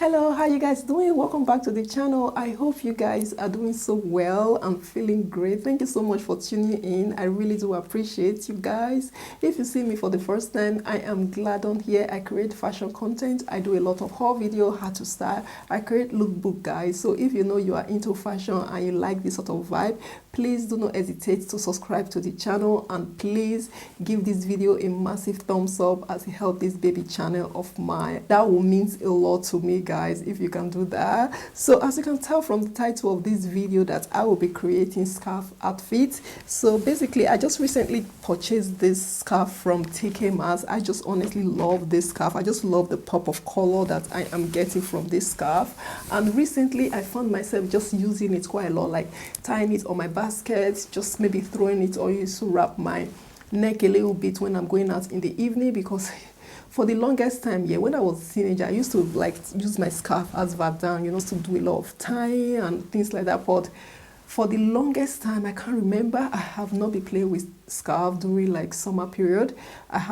Hello, how you guys doing? Welcome back to the channel. I hope you guys are doing so well. I'm feeling great. Thank you so much for tuning in. I really do appreciate you guys. If you see me for the first time, I am iGladon here. I create fashion content. I do a lot of haul video, how to style. I create lookbook guys. So if you know you are into fashion and you like this sort of vibe, please do not hesitate to subscribe to the channel, and please give this video a massive thumbs up as it helps this baby channel of mine. That will mean a lot to me guys if you can do that. So as you can tell from the title of this video that I will be creating scarf outfits. So basically I just recently purchased this scarf from TK Maxx. I just honestly love this scarf. I just love the pop of color that I am getting from this scarf, and recently I found myself just using it quite a lot, like tying it on my basket, just maybe throwing it or use to wrap my neck a little bit when I'm going out in the evening, because for the longest time, yeah, when I was a teenager, I used to like use my scarf as vardan, to do a lot of tying and things like that. But for the longest time, I can't remember, I have not been playing with scarf during like summer period.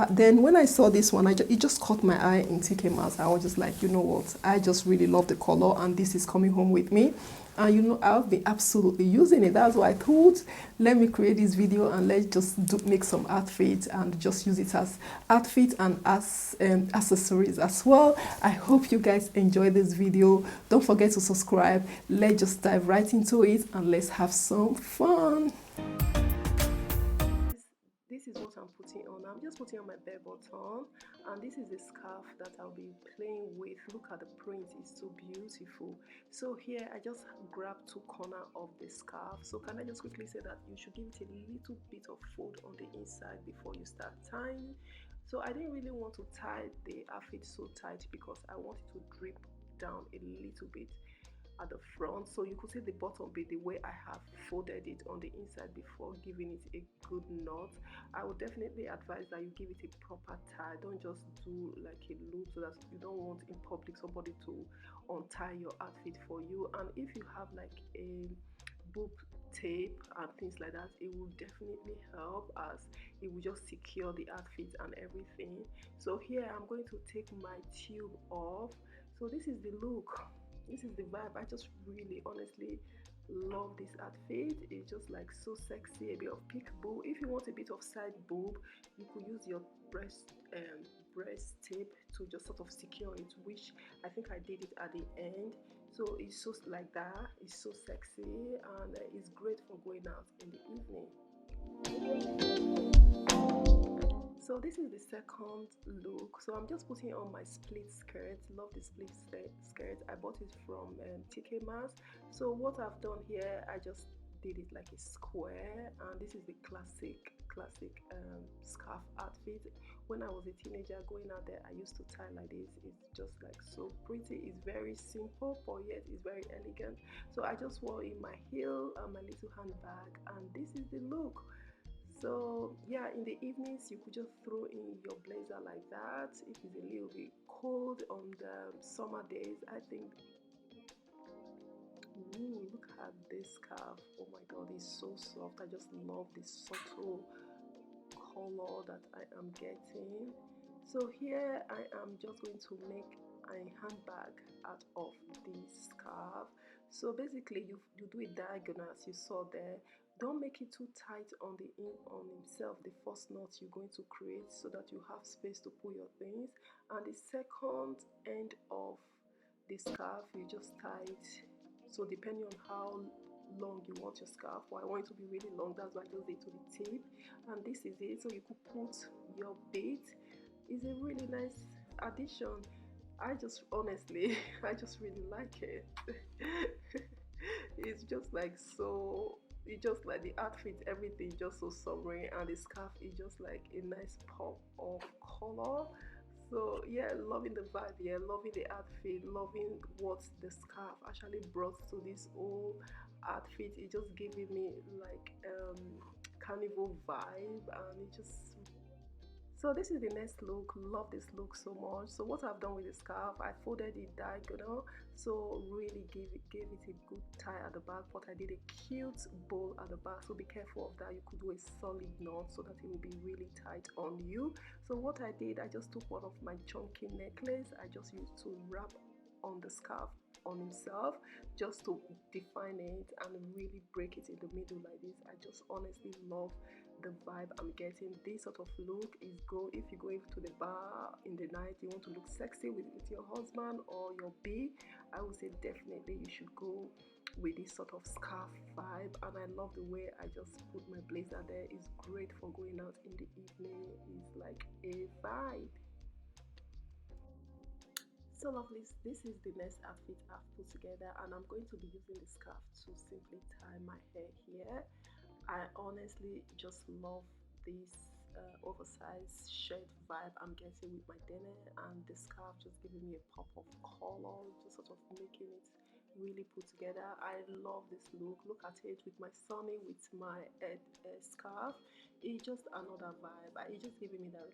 Then when I saw this one, it just caught my eye in TK Maxx. I was just like, you know what, I just really love the color and this is coming home with me. And I've been absolutely using it. That's why I thought, let me create this video and let's just make some outfits and just use it as outfits and as accessories as well. I hope you guys enjoy this video. Don't forget to subscribe. Let's just dive right into it and let's have some fun. This is what I'm putting on. I'm just putting on my bare bottom, and this is a scarf that I'll be playing with. Look at the print, it's so beautiful. So here I just grabbed two corners of the scarf. So can I just quickly say that you should give it a little bit of fold on the inside before you start tying. So I didn't really want to tie the outfit so tight because I want it to drip down a little bit at the front, so you could see the bottom bit the way I have folded it on the inside before giving it a good knot. I would definitely advise that you give it a proper tie. Don't just do like a loop, so that you don't want in public somebody to untie your outfit for you. And if you have like a boob tape and things like that, it will definitely help, as it will just secure the outfit and everything. So here I'm going to take my tube off. So this is the look, this is the vibe. I just really honestly love this outfit. It's just like so sexy. A bit of peak boob. If you want a bit of side boob, you could use your breast tape to just sort of secure it, which I think I did it at the end. So it's just like that. It's so sexy, and it's great for going out in the evening. So this is the second look. So I'm just putting on my split skirt. Love the split skirt. I bought it from TK Maxx. So what I've done here, I just did it like a square, and this is the classic scarf outfit. When I was a teenager going out there, I used to tie like this. It's just like so pretty. It's very simple, but yet it's very elegant. So I just wore in my heel and my little handbag, and this is the look. So yeah, in the evenings you could just throw in your blazer like that. If it's a little bit cold on the summer days, I think. Ooh, look at this scarf. Oh my god, it's so soft. I just love this subtle color that I am getting. So here I am just going to make a handbag out of this scarf. So basically you do it diagonal as you saw there. Don't make it too tight on himself, the first knot you're going to create, so that you have space to put your things. And the second end of the scarf, you just tie it. So depending on how long you want your scarf, or I want it to be really long, that's why I just did to the tip. And this is it. So you could put your bait. It's a really nice addition. I just honestly I just really like it. It's just like so, it's just like the outfit, everything just so summery, and the scarf is just like a nice pop of color. So yeah, loving the vibe, yeah, loving the outfit, loving what the scarf actually brought to this whole outfit. It just giving me like carnival vibe, and it just, so this is the next look. Love this look so much. So what I've done with the scarf, I folded it diagonal, so really gave it a good tie at the back, but I did a cute bow at the back. So be careful of that. You could do a solid knot so that it will be really tight on you. So what I did, I just took one of my chunky necklace. I just used to wrap on the scarf on himself, just to define it and really break it in the middle like this. I just honestly love the vibe I'm getting. This sort of look is good if you go into the bar in the night, you want to look sexy with your husband or your bae. I would say definitely you should go with this sort of scarf vibe. And I love the way I just put my blazer there. It's great for going out in the evening. It's like a vibe. So lovely, this is the next outfit I've put together, and I'm going to be using the scarf to simply tie my hair here. I honestly just love this oversized shirt vibe I'm getting with my denim, and the scarf just giving me a pop of color, just sort of making it really put together. I love this look. Look at it with my sunny with my head scarf. It's just another vibe. It's just giving me that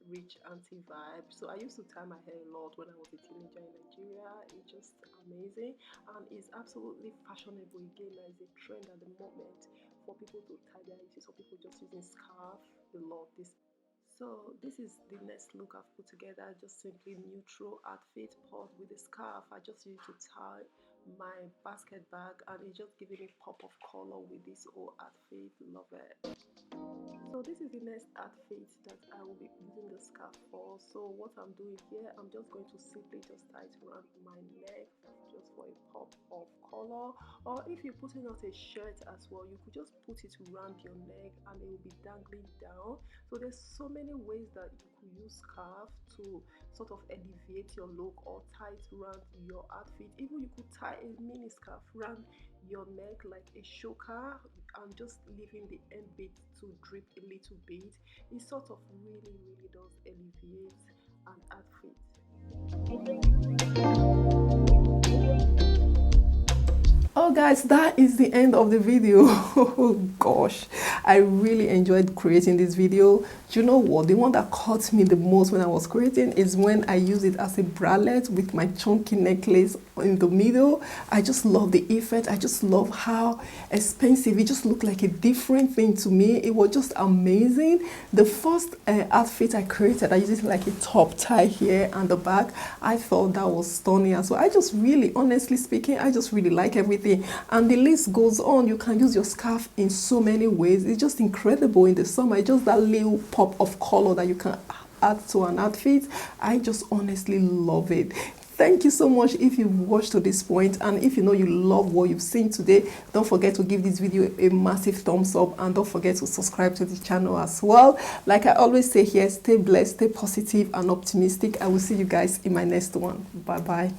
rich auntie vibe. So I used to tie my hair a lot when I was a teenager in Nigeria. It's just amazing, and it's absolutely fashionable. Again, there is a trend at the moment for people to tie their hair. So people just using scarf. They love this. So this is the next look I've put together, just simply neutral outfit paired with a scarf. I just used to tie my basket bag, and it's just giving a pop of color with this whole outfit. Love it. So this is the next outfit that I will be using the scarf for. So what I'm doing here, I'm just going to simply just tie it around my neck just for a pop of color. Or if you're putting out a shirt as well, you could just put it around your neck and it will be dangling down. So there's so many ways that you could use scarf to sort of elevate your look, or tie it around your outfit. Even you could tie a mini scarf around your neck like a choker, and just leaving the end bit to drip a little bit. It sort of really does elevate an outfit. Oh guys, that is the end of the video. Oh gosh, I really enjoyed creating this video. Do you know what? The one that caught me the most when I was creating is when I used it as a bralette with my chunky necklace in the middle. I just love the effect. I just love how expensive it just looked like a different thing to me. It was just amazing. The first outfit I created, I used it like a top tie here and the back. I thought that was stunning as well. I just really, honestly speaking, I just really like everything. And the list goes on. You can use your scarf in so many ways. It's just incredible in the summer. It's just that little pop of color that you can add to an outfit. I just honestly love it. Thank you so much if you've watched to this point, and if you know you love what you've seen today, don't forget to give this video a massive thumbs up, and don't forget to subscribe to the channel as well. Like I always say here, stay blessed, stay positive and optimistic. I will see you guys in my next one. Bye bye.